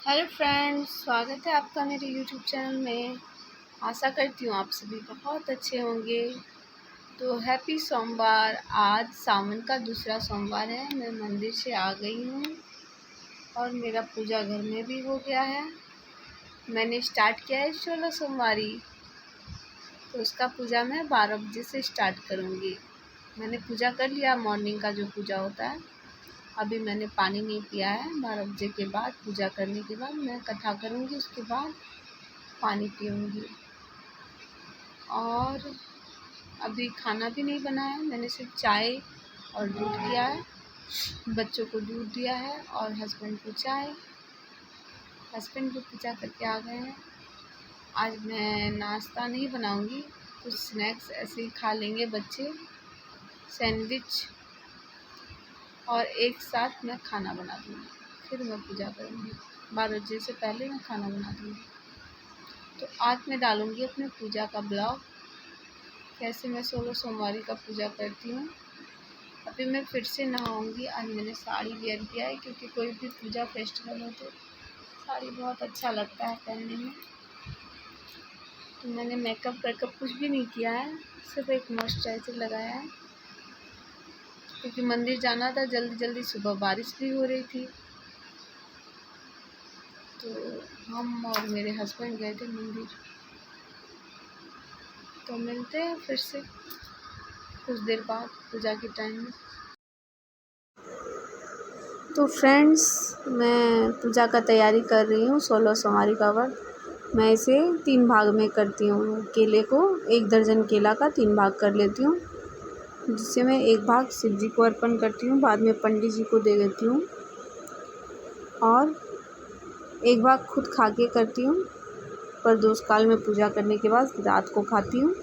Hello friends, स्वागत है आपका मेरे यूट्यूब चैनल में। आशा करती हूँ आप सभी बहुत अच्छे होंगे। तो हैप्पी सोमवार। आज सावन का दूसरा सोमवार है। मैं मंदिर से आ गई हूँ और मेरा पूजा घर में भी हो गया है। मैंने स्टार्ट किया है 16 सोमवारी, तो उसका पूजा मैं 12 बजे से स्टार्ट करूँगी। मैंने पूजा कर लिया, मॉर्निंग का जो पूजा होता है। अभी मैंने पानी नहीं पिया है। 12 बजे के बाद पूजा करने के बाद मैं कथा करूँगी, उसके बाद पानी पीऊँगी। और अभी खाना भी नहीं बनाया, मैंने सिर्फ चाय और दूध किया है। बच्चों को दूध दिया है और हस्बैंड को चाय। हस्बैंड भी पूजा करके आ गए हैं। आज मैं नाश्ता नहीं बनाऊँगी, कुछ स्नैक्स ऐसे ही खा लेंगे बच्चे, सैंडविच, और एक साथ मैं खाना बना दूँगी। फिर मैं पूजा करूँगी। 12 बजे से पहले मैं खाना बना दूँगी। तो आज मैं डालूँगी अपने पूजा का ब्लॉग, कैसे मैं 16 सोमवारी का पूजा करती हूँ। अभी मैं फिर से नहाऊँगी। आज मैंने साड़ी वेयर किया है, क्योंकि कोई भी पूजा फेस्टिवल हो तो साड़ी बहुत अच्छा लगता है पहनने में। तो मैंने मेकअप कुछ भी नहीं किया है, सिर्फ एक मॉइस्चराइज़र लगाया है, क्योंकि मंदिर जाना था जल्दी जल्दी। सुबह बारिश भी हो रही थी, तो हम और मेरे हस्बैंड गए थे मंदिर। तो मिलते हैं फिर से कुछ देर बाद पूजा के टाइम में। तो फ्रेंड्स, मैं पूजा का तैयारी कर रही हूँ 16 सोमवारी का व्रत। मैं इसे 3 भाग में करती हूँ। केले को 1 दर्जन केला का 3 भाग कर लेती हूँ, जिससे मैं 1 भाग शिव जी को अर्पण करती हूँ, बाद में पंडित जी को दे देती हूँ, और 1 भाग खुद खा के करती हूँ। प्रदोष काल में पूजा करने के बाद रात को खाती हूँ,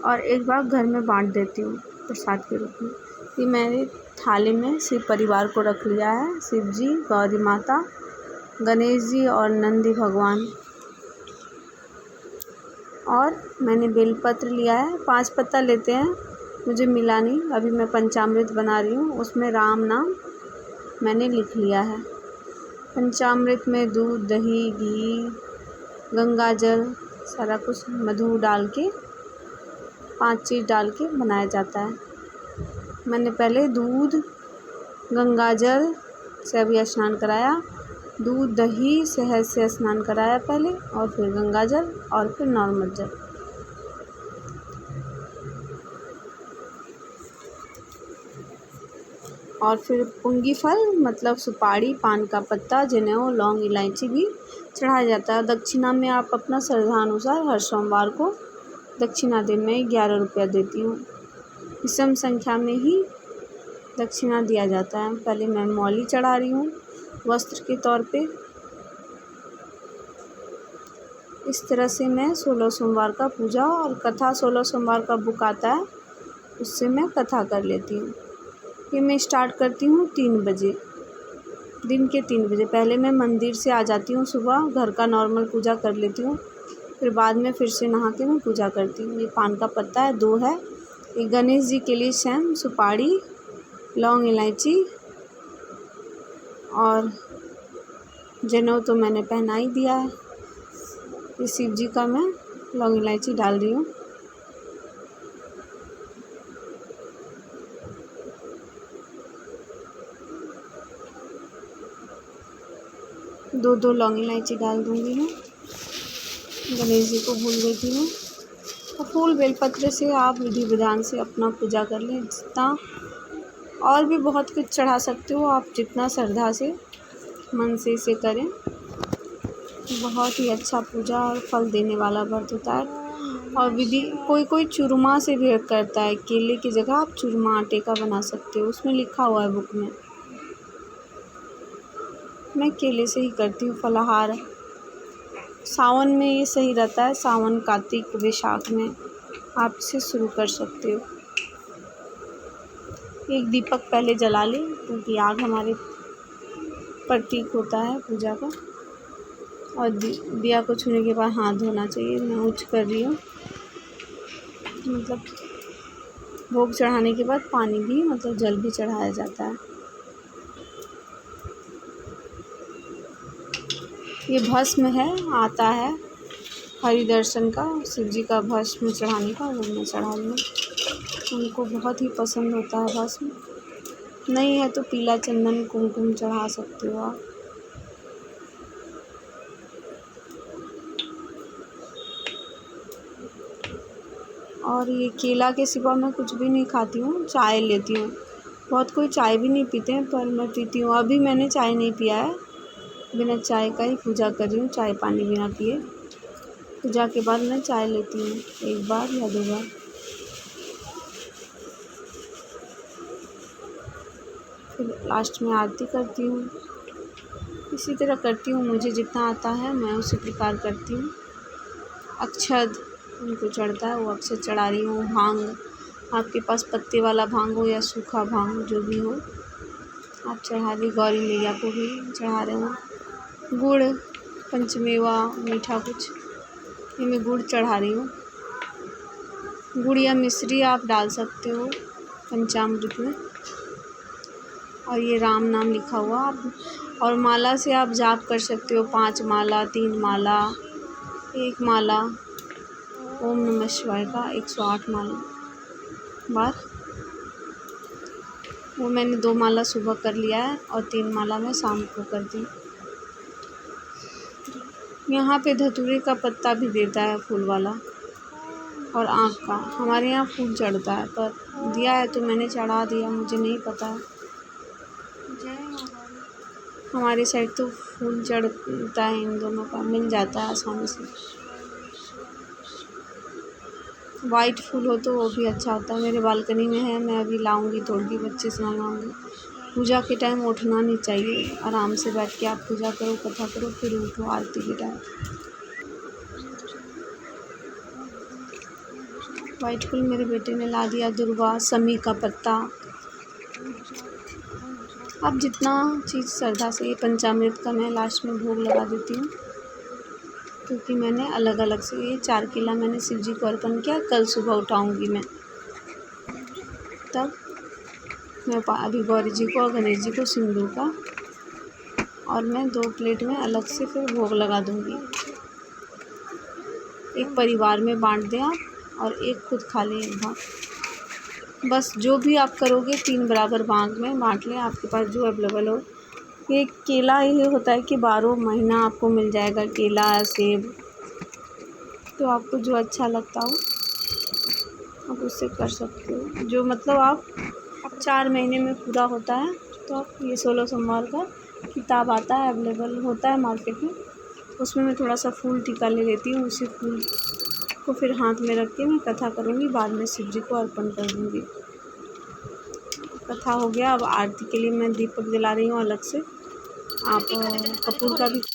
और 1 भाग घर में बांट देती हूँ प्रसाद के रूप में। ये मैंने थाली में शिव परिवार को रख लिया है। शिव जी, गौरी माता, गणेश जी और नंदी भगवान। और मैंने बेलपत्र लिया है, 5 पत्ता लेते हैं, मुझे मिला नहीं। अभी मैं पंचामृत बना रही हूँ, उसमें राम नाम मैंने लिख लिया है। पंचामृत में दूध, दही, घी, गंगा जल, सारा कुछ मधु डाल के 5 चीज़ डाल के बनाया जाता है। मैंने पहले दूध, गंगा जल से अभी स्नान कराया, दूध, दही, शहद से स्नान कराया पहले, और फिर गंगा जल, और फिर नॉर्मल जल। और फिर पुंगी फल मतलब सुपारी, पान का पत्ता, जनेऊ, लौंग, इलायची भी चढ़ाया जाता है। दक्षिणा में आप अपना श्रद्धा अनुसार हर सोमवार को दक्षिणा दें। मैं 11 रुपया देती हूँ। विषम संख्या में ही दक्षिणा दिया जाता है। पहले मैं मौली चढ़ा रही हूँ वस्त्र के तौर पे। इस तरह से मैं 16 सोमवार का पूजा और कथा, 16 सोमवार का बुक आता है, उससे मैं कथा कर लेती हूँ। ये मैं स्टार्ट करती हूँ 3 बजे, दिन के 3 बजे। पहले मैं मंदिर से आ जाती हूँ सुबह, घर का नॉर्मल पूजा कर लेती हूँ, फिर बाद में फिर से नहा के मैं पूजा करती हूँ। ये पान का पत्ता है, 2 है। ये गणेश जी के लिए शैम, सुपारी, लौंग, इलायची, और जनेऊ तो मैंने पहना ही दिया है। ये शिव जी का मैं लौंग इलायची डाल रही हूँ। दो लौंग इलायची डाल दूँगी मैं। गणेश जी को भूल गई थी मैं। और फूल बेलपत्र से आप विधि विधान से अपना पूजा कर लें, जितना, और भी बहुत कुछ चढ़ा सकते हो आप, जितना श्रद्धा से मन से इसे करें। बहुत ही अच्छा पूजा और फल देने वाला व्रत होता है। और विधि, कोई चूरमा से भी करता है। केले की जगह आप चूरमा आटे का बना सकते हो, उसमें लिखा हुआ है बुक में। मैं केले से ही करती हूँ फलाहार। सावन में ये सही रहता है, सावन, कार्तिक, वैशाख में आप इसे शुरू कर सकते हो। एक दीपक पहले जला लें, क्योंकि आग हमारे प्रतीक होता है पूजा का। और दिया को छूने के बाद हाथ धोना चाहिए। मैं ऊँच कर रही हूँ, मतलब भोग चढ़ाने के बाद पानी भी, मतलब जल भी चढ़ाया जाता है। ये भस्म है, आता है हरि दर्शन का, शिव जी का भस्म चढ़ाने का, वो मैं चढ़ा रही हूँ। उनको बहुत ही पसंद होता है भस्म। नहीं है तो पीला चंदन कुमकुम चढ़ा सकते हो आप। और ये केला के सिवा मैं कुछ भी नहीं खाती हूँ, चाय लेती हूँ। बहुत कोई चाय भी नहीं पीते हैं, पर मैं पीती हूँ। अभी मैंने चाय नहीं पिया है, बिना चाय का ही पूजा कर रही हूँ, चाय पानी बिना पिए। पूजा के बाद मैं चाय लेती हूँ, 1 बार या 2 बार। फिर लास्ट में आरती करती हूँ। इसी तरह करती हूँ, मुझे जितना आता है मैं उसी प्रकार करती हूँ। अक्षत उनको चढ़ता है, वो अक्षत चढ़ा रही हूँ। भांग, आपके पास पत्ते वाला भांग हो या सूखा भांग जो भी हो आप चढ़ा दी। गौरी मैया को भी चढ़ा रहे हूँ। गुड़, पंचमेवा, मीठा कुछ, ये मैं गुड़ चढ़ा रही हूँ। गुड़ या मिश्री आप डाल सकते हो पंचामृत में। और ये राम नाम लिखा हुआ आप, और माला से आप जाप कर सकते हो। 5 माला, 3 माला, 1 माला ओम नमः शिवाय का 108 माला बार। वो मैंने 2 माला सुबह कर लिया है और 3 माला मैं शाम को कर दी। यहाँ पे धतूरे का पत्ता भी देता है फूल वाला, और आँख का। हमारे यहाँ फूल चढ़ता है, पर दिया है तो मैंने चढ़ा दिया, मुझे नहीं पता है। हमारे साइड तो फूल चढ़ता है, इन दोनों का मिल जाता है आसानी से। वाइट फूल हो तो वो भी अच्छा होता है। मेरे बालकनी में है, मैं अभी लाऊंगी, तोड़ के बच्चे से मंगाऊंगी। पूजा के टाइम उठना नहीं चाहिए, आराम से बैठ के आप पूजा करो, कथा करो, फिर उठो आरती के टाइम। वाइट फूल मेरे बेटे ने ला दिया। दुर्वा, समी का पत्ता, अब जितना चीज़ श्रद्धा से। ये पंचामृत का मैं लास्ट में भोग लगा देती हूँ, क्योंकि मैंने अलग अलग से ये 4 केला मैंने शिव जी को अर्पण किया। कल सुबह उठाऊँगी मैं, तब मैं अभी गौरी जी को और गणेश जी को सिंदूर का, और मैं 2 प्लेट में अलग से फिर भोग लगा दूँगी। एक परिवार में बांट दें आप, और एक खुद खा लें एक भाग। बस जो भी आप करोगे 3 बराबर भाग में बांट लें, आपके पास जो अवेलेबल हो। ये केला ये होता है कि 12 महीना आपको मिल जाएगा, केला, सेब, तो आपको जो अच्छा लगता हो आप उससे कर सकते हो। जो मतलब आप 4 महीने में पूरा होता है, तो आप ये 16 सोमवार का किताब आता है, अवेलेबल होता है मार्केट में, उसमें मैं थोड़ा सा फूल टीका ले लेती हूँ। उसी फूल को फिर हाथ में रख के मैं कथा करूँगी, बाद में शिव जी को अर्पण कर दूँगी। कथा हो गया। अब आरती के लिए मैं दीपक जला रही हूँ अलग से। आप कपूर का भी